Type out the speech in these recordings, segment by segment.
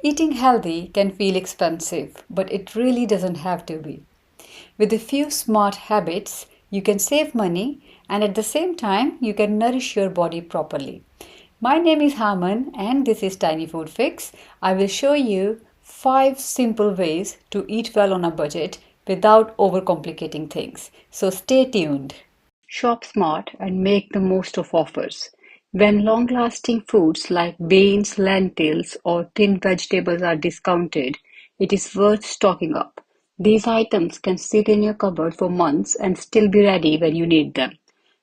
Eating healthy can feel expensive, but it really doesn't have to be. With a few smart habits, you can save money and at the same time, you can nourish your body properly. My name is Harman and this is Tiny Food Fix. I will show you 5 simple ways to eat well on a budget without overcomplicating things. So stay tuned. Shop smart and make the most of offers. When long-lasting foods like beans, lentils, or tinned vegetables are discounted, it is worth stocking up. These items can sit in your cupboard for months and still be ready when you need them.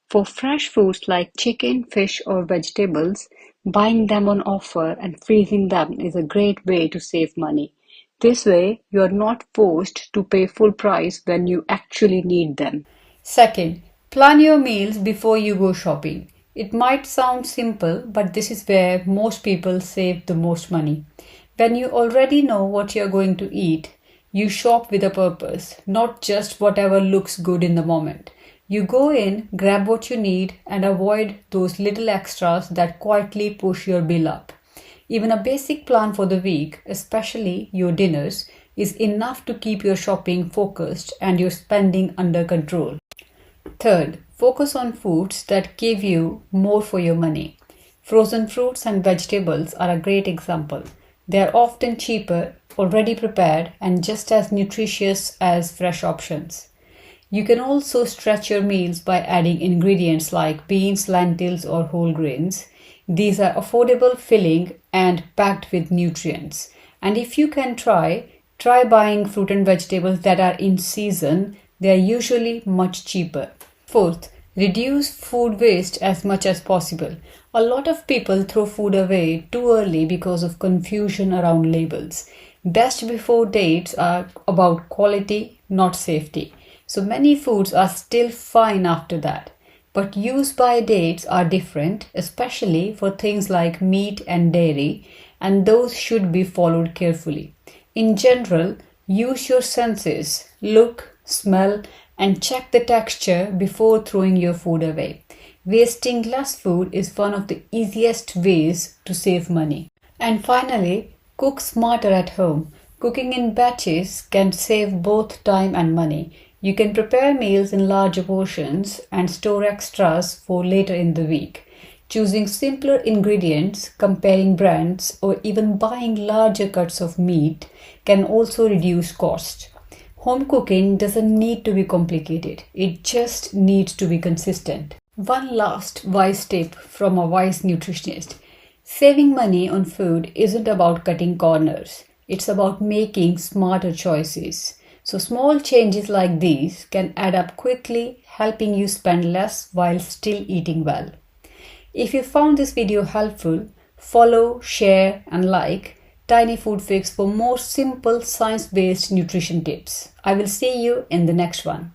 For fresh foods like chicken, fish, or vegetables, buying them on offer and freezing them is a great way to save money. This way, you are not forced to pay full price when you actually need them. Second, plan your meals before you go shopping. It might sound simple, but this is where most people save the most money. When you already know what you're going to eat, you shop with a purpose, not just whatever looks good in the moment. You go in, grab what you need, and avoid those little extras that quietly push your bill up. Even a basic plan for the week, especially your dinners, is enough to keep your shopping focused and your spending under control. Third, focus on foods that give you more for your money. Frozen fruits and vegetables are a great example. They are often cheaper, already prepared, and just as nutritious as fresh options. You can also stretch your meals by adding ingredients like beans, lentils, or whole grains. These are affordable, filling, and packed with nutrients. And if you can try buying fruit and vegetables that are in season. They are usually much cheaper. Fourth, reduce food waste as much as possible. A lot of people throw food away too early because of confusion around labels. Best before dates are about quality, not safety. So many foods are still fine after that. But use by dates are different, especially for things like meat and dairy, and those should be followed carefully. In general, use your senses, look, smell, and check the texture before throwing your food away. Wasting less food is one of the easiest ways to save money. And finally, cook smarter at home. Cooking in batches can save both time and money. You can prepare meals in larger portions and store extras for later in the week. Choosing simpler ingredients, comparing brands, or even buying larger cuts of meat can also reduce cost. Home cooking doesn't need to be complicated. It just needs to be consistent. One last wise tip from a wise nutritionist. Saving money on food isn't about cutting corners. It's about making smarter choices. So small changes like these can add up quickly, helping you spend less while still eating well. If you found this video helpful, follow, share, and like Tiny Food Fix for more simple science-based nutrition tips. I will see you in the next one.